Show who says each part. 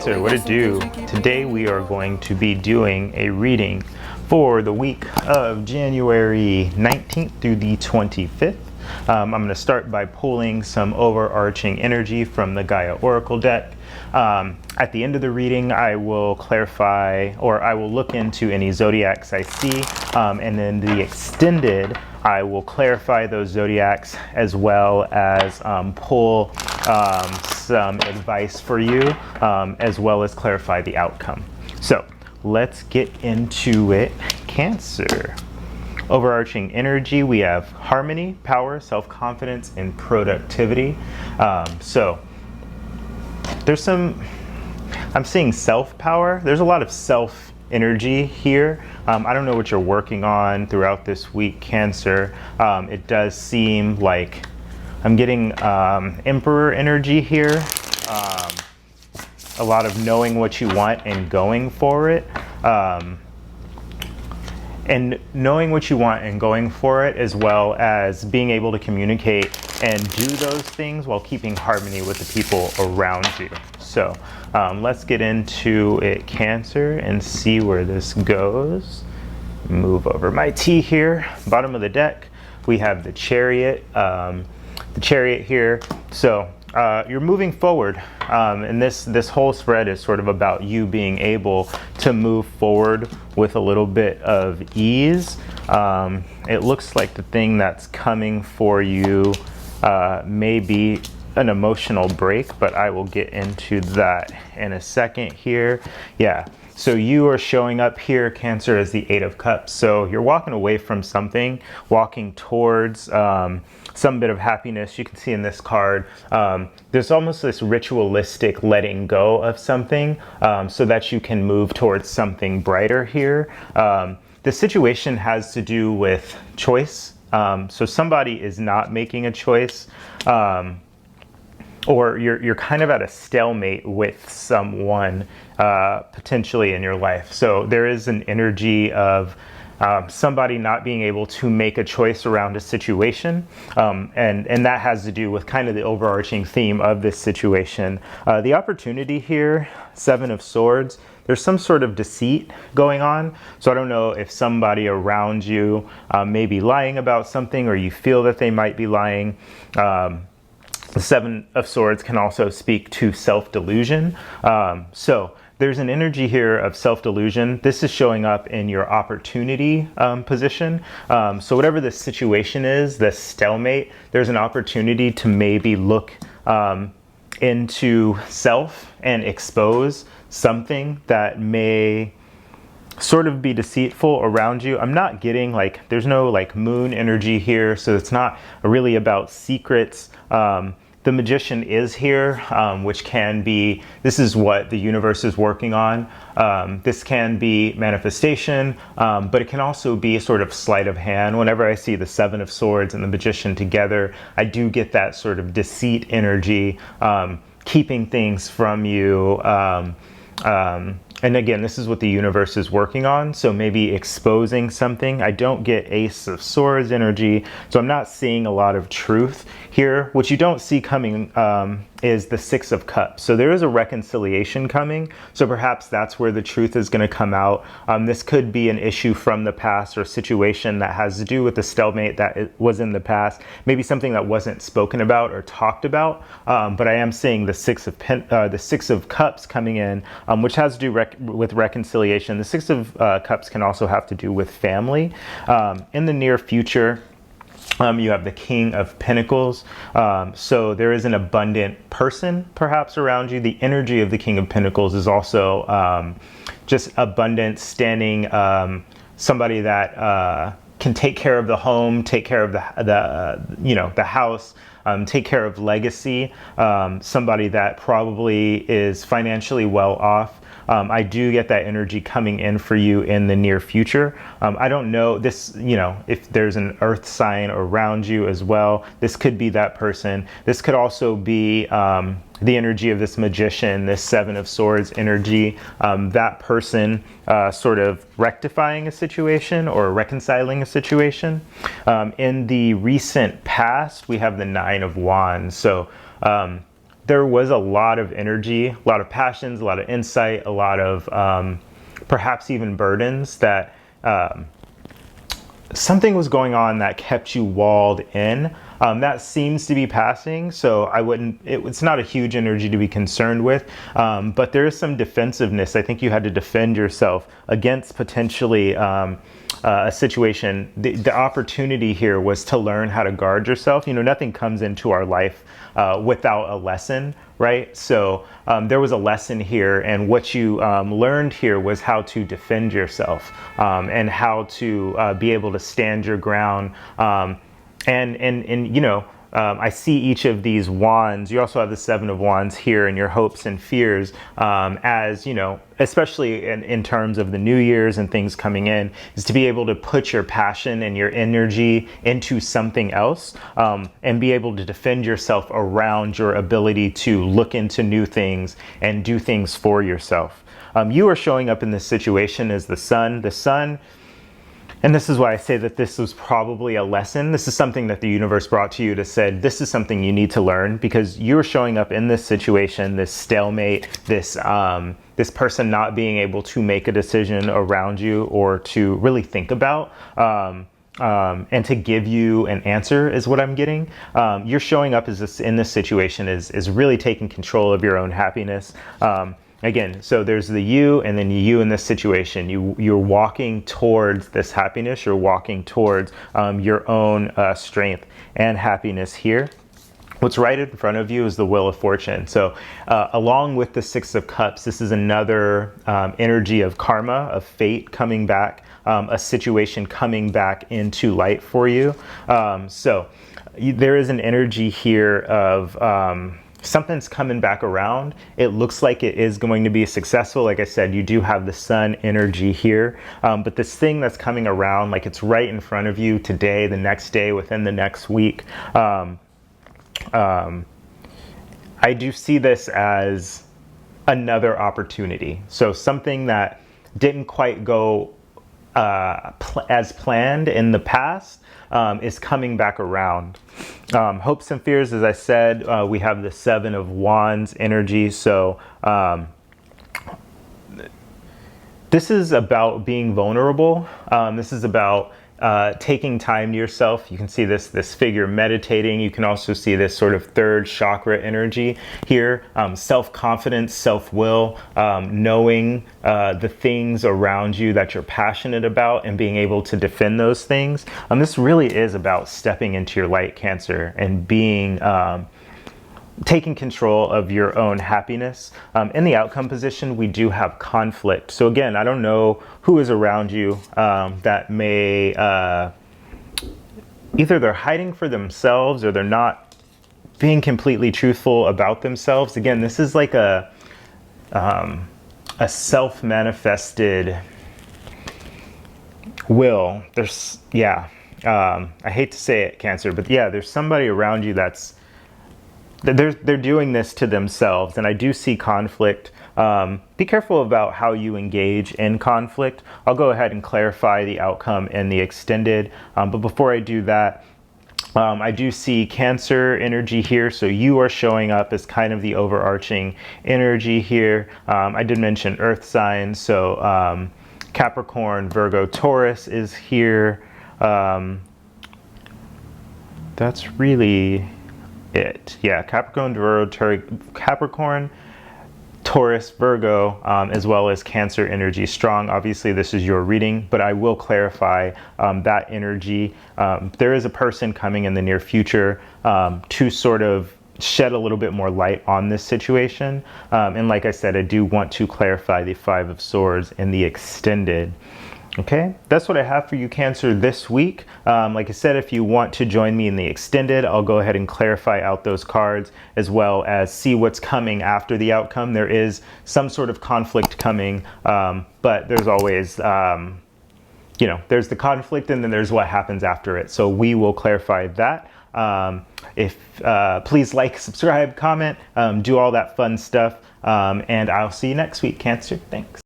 Speaker 1: Cancer, what it do? Today we are going to be doing a reading for the week of January 19th through the 25th. I'm going to start by pulling some overarching energy from the Gaia Oracle deck. At the end of the reading, I will clarify, or I will look into any zodiacs I see, and then the extended, I will clarify those zodiacs as well as pull some advice for you, as well as clarify the outcome. So let's get into it. Cancer. Overarching energy, we have harmony, power, self-confidence, and productivity. So there's some, I'm seeing self-power. There's a lot of self-energy here. I don't know what you're working on throughout this week, Cancer. It does seem like I'm getting Emperor energy here. A lot of knowing what you want and going for it. And knowing what you want and going for it, as well as being able to communicate and do those things while keeping harmony with the people around you. So let's get into it, Cancer, and see where this goes. Move over my T here. Bottom of the deck, we have the Chariot. The Chariot here. So you're moving forward, and this whole spread is sort of about you being able to move forward with a little bit of ease. It looks like the thing that's coming for you may be an emotional break, but I will get into that in a second here. Yeah. So you are showing up here, Cancer, as the Eight of Cups. So you're walking away from something, walking towards some bit of happiness. You can see in this card, there's almost this ritualistic letting go of something so that you can move towards something brighter here. The situation has to do with choice. So somebody is not making a choice. Or you're kind of at a stalemate with someone potentially in your life. So there is an energy of somebody not being able to make a choice around a situation. And that has to do with kind of the overarching theme of this situation. The opportunity here, Seven of Swords, there's some sort of deceit going on. So I don't know if somebody around you may be lying about something, or you feel that they might be lying. The Seven of Swords can also speak to self-delusion. So there's an energy here of self-delusion. This is showing up in your opportunity position. So whatever the situation is, the stalemate, there's an opportunity to maybe look into self and expose something that may sort of be deceitful around you. I'm not getting there's no moon energy here, so it's not really about secrets. The Magician is here, which can be, this is what the universe is working on. This can be manifestation, but it can also be sort of sleight of hand. Whenever I see the Seven of Swords and the Magician together, I do get that sort of deceit energy, keeping things from you. And again, this is what the universe is working on. So maybe exposing something. I don't get Ace of Swords energy. So I'm not seeing a lot of truth here. What you don't see coming is the Six of Cups. So there is a reconciliation coming. So perhaps that's where the truth is going to come out. This could be an issue from the past, or a situation that has to do with the stalemate that it was in the past. Maybe something that wasn't spoken about or talked about. But I am seeing the Six of Cups coming in, which has to do with reconciliation. The Six of Cups can also have to do with family. In the near future, you have the King of Pentacles. So there is an abundant person perhaps around you. The energy of the King of Pentacles is also just abundant, standing, somebody that can take care of the home, take care of the house, take care of legacy, somebody that probably is financially well off. I do get that energy coming in for you in the near future. I don't know this, if there's an earth sign around you as well, this could be that person. This could also be the energy of this Magician, this Seven of Swords energy, that person sort of rectifying a situation or reconciling a situation. In the recent past, we have the Nine of Wands. So there was a lot of energy, a lot of passions, a lot of insight, a lot of perhaps even burdens that something was going on that kept you walled in. That seems to be passing, so I wouldn't, it's not a huge energy to be concerned with, but there is some defensiveness. I think you had to defend yourself against potentially a situation. The opportunity here was to learn how to guard yourself. You know, nothing comes into our life without a lesson, right? So there was a lesson here, and what you learned here was how to defend yourself and how to be able to stand your ground. And you know, I see each of these wands. You also have the Seven of Wands here in your hopes and fears, as, you know, especially in terms of the New Year's and things coming in, is to be able to put your passion and your energy into something else, and be able to defend yourself around your ability to look into new things and do things for yourself. You are showing up in this situation as the sun. The sun, and this is why I say that this was probably a lesson. This is something that the universe brought to you to say, this is something you need to learn, because you're showing up in this situation, this stalemate, this this person not being able to make a decision around you or to really think about, and to give you an answer is what I'm getting. You're showing up as this, in this situation is really taking control of your own happiness. Again, so there's the you, and then you in this situation. You're walking towards this happiness. You're walking towards your own strength and happiness here. What's right in front of you is the Wheel of Fortune. So along with the Six of Cups, this is another energy of karma, of fate coming back, a situation coming back into light for you. So there is an energy here of something's coming back around. It looks like it is going to be successful. Like I said, you do have the sun energy here, but this thing that's coming around, like it's right in front of you today, the next day, within the next week. I do see this as another opportunity. So something that didn't quite go as planned in the past is coming back around. Hopes and fears, as I said, we have the Seven of Wands energy. So this is about being vulnerable. This is about taking time to yourself. You can see this figure meditating. You can also see this sort of third chakra energy here. Self-confidence, self-will, knowing the things around you that you're passionate about and being able to defend those things. This really is about stepping into your light, Cancer, and being taking control of your own happiness. In the outcome position, we do have conflict. So again, I don't know who is around you that may either they're hiding for themselves or they're not being completely truthful about themselves. Again, this is like a self-manifested will. There's, yeah, I hate to say it, Cancer, but yeah, there's somebody around you that's they're doing this to themselves, and I do see conflict. Be careful about how you engage in conflict. I'll go ahead and clarify the outcome in the extended, but before I do that, I do see Cancer energy here, so you are showing up as kind of the overarching energy here. I did mention earth signs, so Capricorn, Virgo, Taurus is here. That's really it. Yeah, Capricorn, Capricorn, Taurus, Virgo, as well as Cancer energy strong. Obviously, this is your reading, but I will clarify that energy. There is a person coming in the near future to sort of shed a little bit more light on this situation. And like I said, I do want to clarify the Five of Swords in the extended. Okay, that's what I have for you, Cancer, this week. Like I said, if you want to join me in the extended, I'll go ahead and clarify out those cards as well as see what's coming after the outcome. There is some sort of conflict coming, but there's always, you know, there's the conflict and then there's what happens after it. So we will clarify that. Please like, subscribe, comment, do all that fun stuff. And I'll see you next week, Cancer. Thanks.